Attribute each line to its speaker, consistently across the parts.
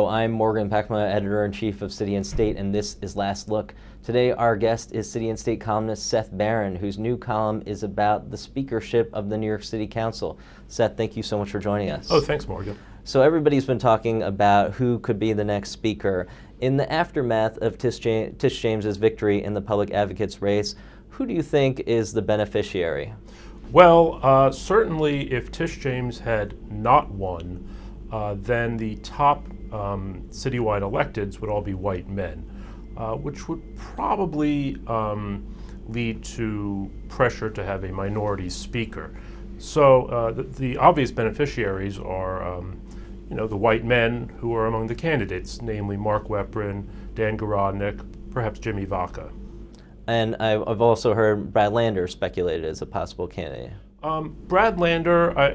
Speaker 1: I'm Morgan Packma, Editor-in-Chief of City and State, and this is Last Look. Today, our guest is City and State columnist Seth Barron, whose new column is about the speakership of the New York City Council. Seth, thank you so much for joining us.
Speaker 2: Oh, thanks, Morgan.
Speaker 1: So everybody's been talking about who could be the next speaker. In the aftermath of Tish James's victory in the public advocate's race, who do you think is the beneficiary?
Speaker 2: Well, certainly if Tish James had not won, then the top citywide electeds would all be white men, which would probably lead to pressure to have a minority speaker. So the obvious beneficiaries are, the white men who are among the candidates, namely Mark Weprin, Dan Garodnick, perhaps Jimmy Vaca.
Speaker 1: And I've also heard Brad Lander speculated as a possible candidate.
Speaker 2: Brad Lander,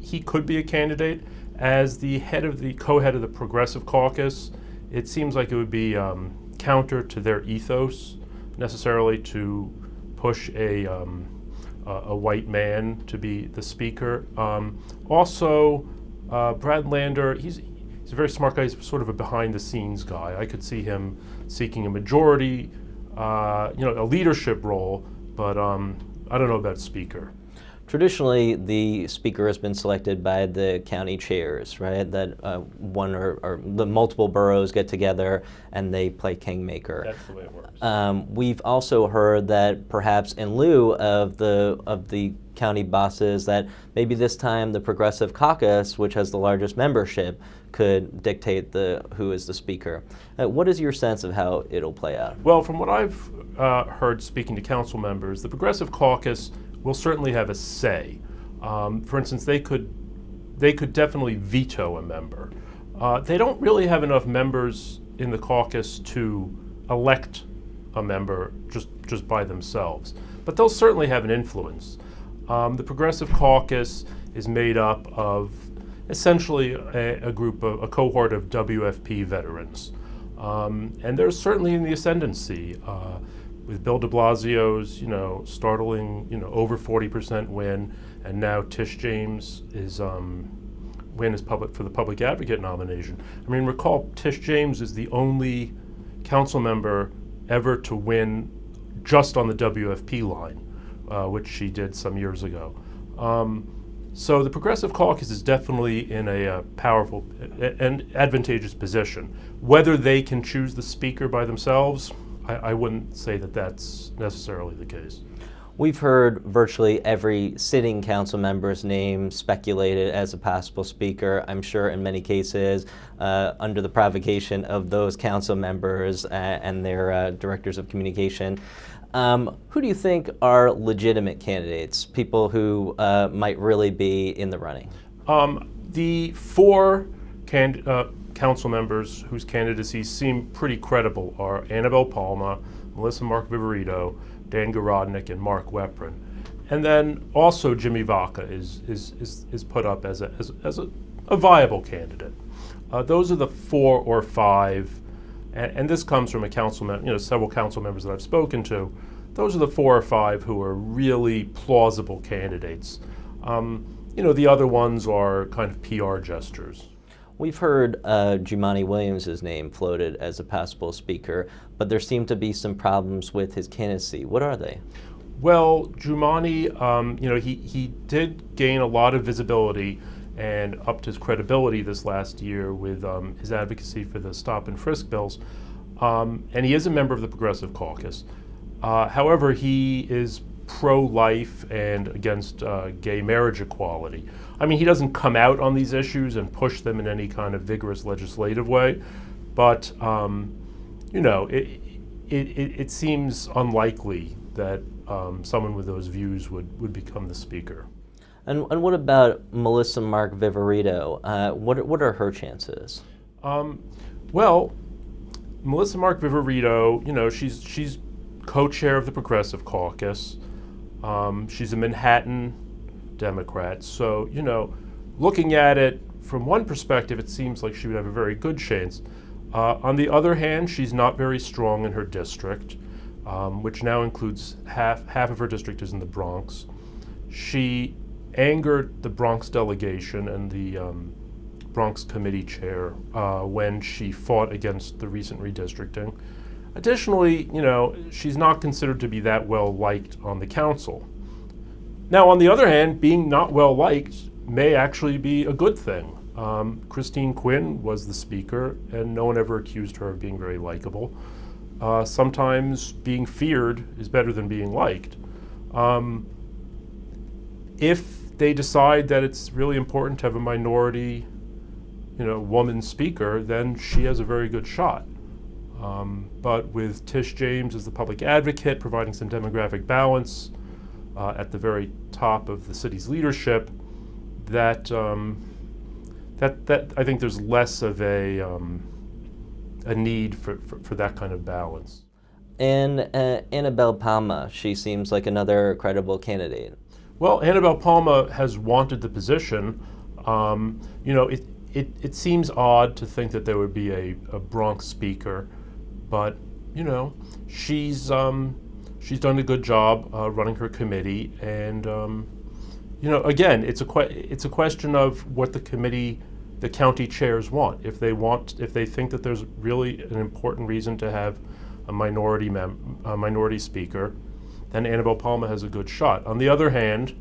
Speaker 2: he could be a candidate. As the co-head of the Progressive Caucus, it seems like it would be counter to their ethos necessarily to push a white man to be the speaker. Also, Brad Lander, he's a very smart guy. He's sort of a behind-the-scenes guy. I could see him seeking a majority, a leadership role, but I don't know about speaker.
Speaker 1: Traditionally, the speaker has been selected by the county chairs, right? That one or the multiple boroughs get together and they play kingmaker.
Speaker 2: That's the way it works.
Speaker 1: We've also heard that perhaps in lieu of the county bosses, that maybe this time the Progressive Caucus, which has the largest membership, could dictate who is the speaker. What is your sense of how it'll play out?
Speaker 2: Well, from what I've heard speaking to council members, the Progressive Caucus will certainly have a say. For instance, they could definitely veto a member. They don't really have enough members in the caucus to elect a member just by themselves, but they'll certainly have an influence. The Progressive Caucus is made up of essentially a cohort of WFP veterans, and they're certainly in the ascendancy. With Bill de Blasio's, startling, over 40% win, and now Tish James is win is for the public advocate nomination. I mean, recall Tish James is the only council member ever to win just on the WFP line, which she did some years ago. So the Progressive Caucus is definitely in a powerful and advantageous position. Whether they can choose the speaker by themselves, I wouldn't say that that's necessarily the case.
Speaker 1: We've heard virtually every sitting council member's name speculated as a possible speaker. I'm sure in many cases under the provocation of those council members and their directors of communication. Who do you think are legitimate candidates, people who might really be in the running?
Speaker 2: The four council members whose candidacies seem pretty credible are Annabelle Palma, Melissa Mark Viverito, Dan Garodnick, and Mark Weprin. And then also Jimmy Vaca is put up as a viable candidate. Those are the 4 or 5, and this comes from several council members that I've spoken to. Those are the 4 or 5 who are really plausible candidates. The other ones are kind of PR gestures.
Speaker 1: We've heard Jumaane Williams' name floated as a possible speaker, but there seem to be some problems with his candidacy. What are they?
Speaker 2: Well, Jumaane, he did gain a lot of visibility and upped his credibility this last year with his advocacy for the stop and frisk bills, and he is a member of the Progressive Caucus. However, he is pro-life and against gay marriage equality. I mean, he doesn't come out on these issues and push them in any kind of vigorous legislative way, but it seems unlikely that someone with those views would become the speaker.
Speaker 1: And what about Melissa Mark Viverito? What are her chances?
Speaker 2: Well, Melissa Mark Viverito, she's co-chair of the Progressive Caucus. She's a Manhattan Democrat. So, looking at it from one perspective, it seems like she would have a very good chance. On the other hand, she's not very strong in her district, which now includes half of her district is in the Bronx. She angered the Bronx delegation and the Bronx Committee chair when she fought against the recent redistricting. Additionally, she's not considered to be that well liked on the council. Now, on the other hand, being not well liked may actually be a good thing. Christine Quinn was the speaker, and no one ever accused her of being very likable. Sometimes being feared is better than being liked. If they decide that it's really important to have a minority, woman speaker, then she has a very good shot. But with Tish James as the public advocate, providing some demographic balance at the very top of the city's leadership, that I think there's less of a need for that kind of balance.
Speaker 1: And Annabelle Palma, she seems like another credible candidate.
Speaker 2: Well, Annabelle Palma has wanted the position. It seems odd to think that there would be a Bronx speaker, but she's done a good job running her committee, and again, it's a question of what the county chairs want. If they think that there's really an important reason to have a minority speaker, then Annabelle Palma has a good shot. On the other hand,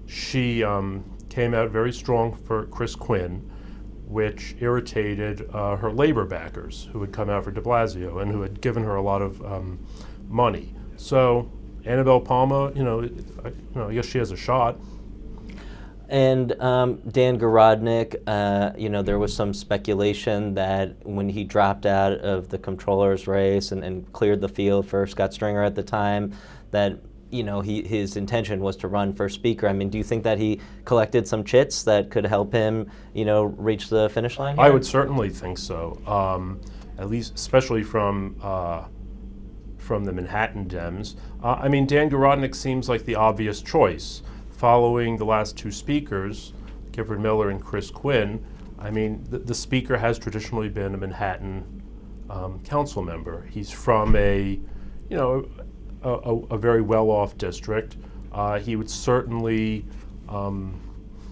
Speaker 2: she came out very strong for Chris Quinn, which irritated her labor backers who had come out for de Blasio and who had given her a lot of money. So Annabelle Palma, I guess she has a shot.
Speaker 1: And Dan Garodnick, there was some speculation that when he dropped out of the comptroller's race and cleared the field for Scott Stringer at the time, that his intention was to run for speaker. I mean, do you think that he collected some chits that could help him, reach the finish line here?
Speaker 2: I would certainly think so. At least, especially from the Manhattan Dems. Dan Garodnick seems like the obvious choice. Following the last two speakers, Gifford Miller and Chris Quinn, the speaker has traditionally been a Manhattan council member. He's from a very well-off district. He would certainly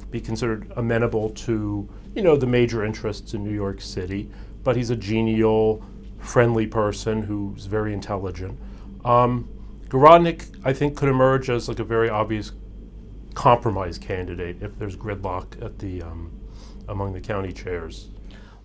Speaker 2: be considered amenable to, the major interests in New York City, but he's a genial, friendly person who's very intelligent. Garodnick, I think, could emerge as like a very obvious compromise candidate if there's gridlock at among the county chairs.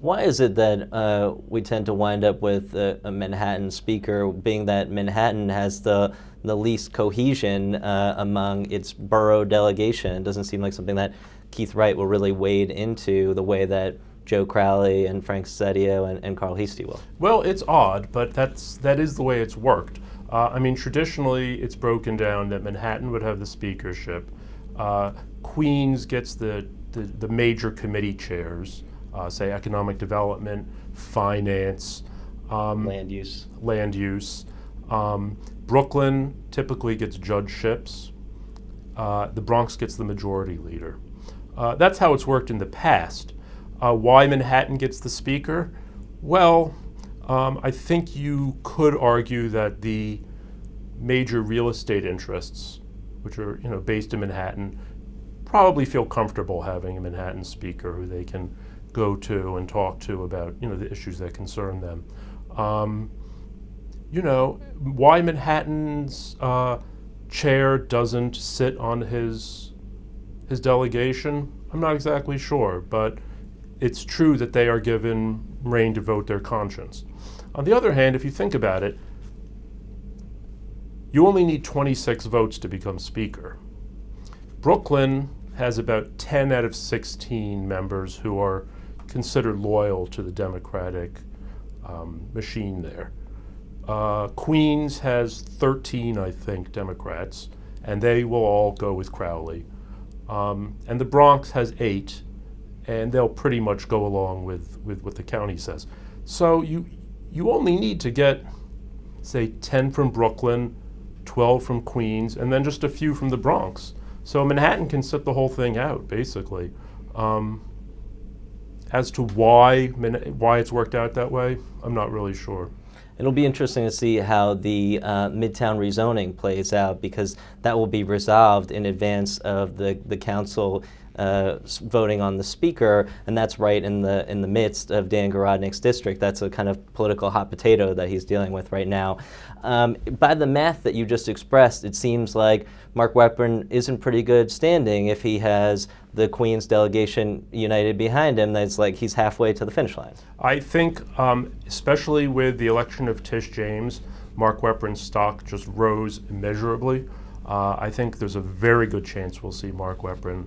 Speaker 1: Why is it that we tend to wind up with a Manhattan speaker, being that Manhattan has the least cohesion among its borough delegation? It doesn't seem like something that Keith Wright will really wade into the way that Joe Crowley and Frank Cedio and Carl Heastie will.
Speaker 2: Well, it's odd, but that is the way it's worked. Traditionally, it's broken down that Manhattan would have the speakership. Queens gets the major committee chairs, say economic development, finance,
Speaker 1: land use.
Speaker 2: Brooklyn typically gets judgeships. The Bronx gets the majority leader. That's how it's worked in the past. Why Manhattan gets the speaker? Well, I think you could argue that the major real estate interests, which are based in Manhattan, probably feel comfortable having a Manhattan speaker who they can go to and talk to about the issues that concern them. Why Manhattan's chair doesn't sit on his delegation, I'm not exactly sure, but it's true that they are given rein to vote their conscience. On the other hand, if you think about it, you only need 26 votes to become speaker. Brooklyn has about 10 out of 16 members who are considered loyal to the Democratic machine there. Queens has 13, I think, Democrats, and they will all go with Crowley. And the Bronx has 8, and they'll pretty much go along with what the county says. So you only need to get, say, 10 from Brooklyn, 12 from Queens, and then just a few from the Bronx. So Manhattan can sit the whole thing out, basically. As to why it's worked out that way, I'm not really sure.
Speaker 1: It'll be interesting to see how the Midtown rezoning plays out, because that will be resolved in advance of the council voting on the speaker, and that's right in the midst of Dan Garodnick's district. That's a kind of political hot potato that he's dealing with right now. By the math that you just expressed, it seems like Mark Weprin is in pretty good standing if he has the Queen's delegation united behind him. That's like he's halfway to the finish line.
Speaker 2: I think, especially with the election of Tish James, Mark Weprin's stock just rose immeasurably. I think there's a very good chance we'll see Mark Weprin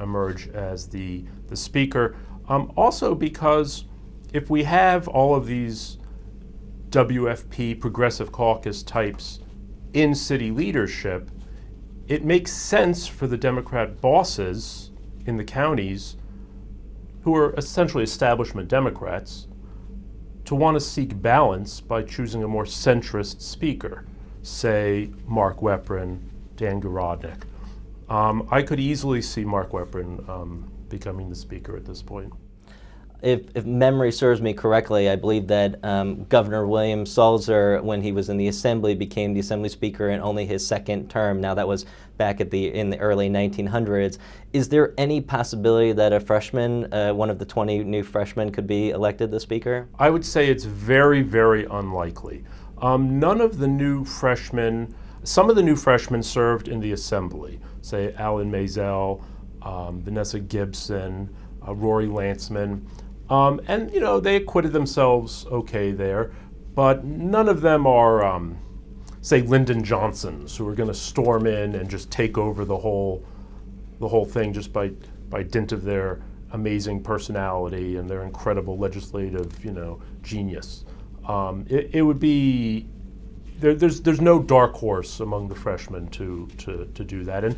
Speaker 2: emerge as the speaker. Also because if we have all of these WFP Progressive Caucus types in city leadership, it makes sense for the Democrat bosses in the counties, who are essentially establishment Democrats, to want to seek balance by choosing a more centrist speaker, say Mark Weprin, Dan Garodnick. I could easily see Mark Weprin becoming the speaker at this point.
Speaker 1: If memory serves me correctly, I believe that Governor William Sulzer, when he was in the Assembly, became the Assembly Speaker in only his second term. Now that was back in the early 1900s. Is there any possibility that a freshman, one of the 20 new freshmen, could be elected the Speaker?
Speaker 2: I would say it's very, very unlikely. None of the new freshmen, some of the new freshmen served in the Assembly, say Alan Maisel, Vanessa Gibson, Rory Lantzman. And, you know, they acquitted themselves okay there, but none of them are, say, Lyndon Johnsons, who are going to storm in and just take over the whole thing just by dint of their amazing personality and their incredible legislative, genius. It would be there's no dark horse among the freshmen to do that, and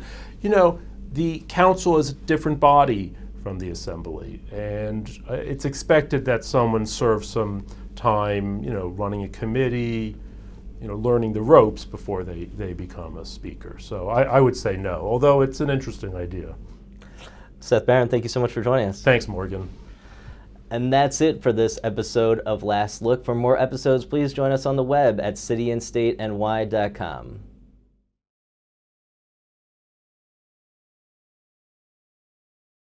Speaker 2: the council is a different body from the Assembly, and it's expected that someone serves some time, running a committee, learning the ropes before they become a speaker. So I would say no, although it's an interesting idea.
Speaker 1: Seth Barron, thank you so much for joining us.
Speaker 2: Thanks, Morgan.
Speaker 1: And that's it for this episode of Last Look. For more episodes, please join us on the web at cityandstateny.com.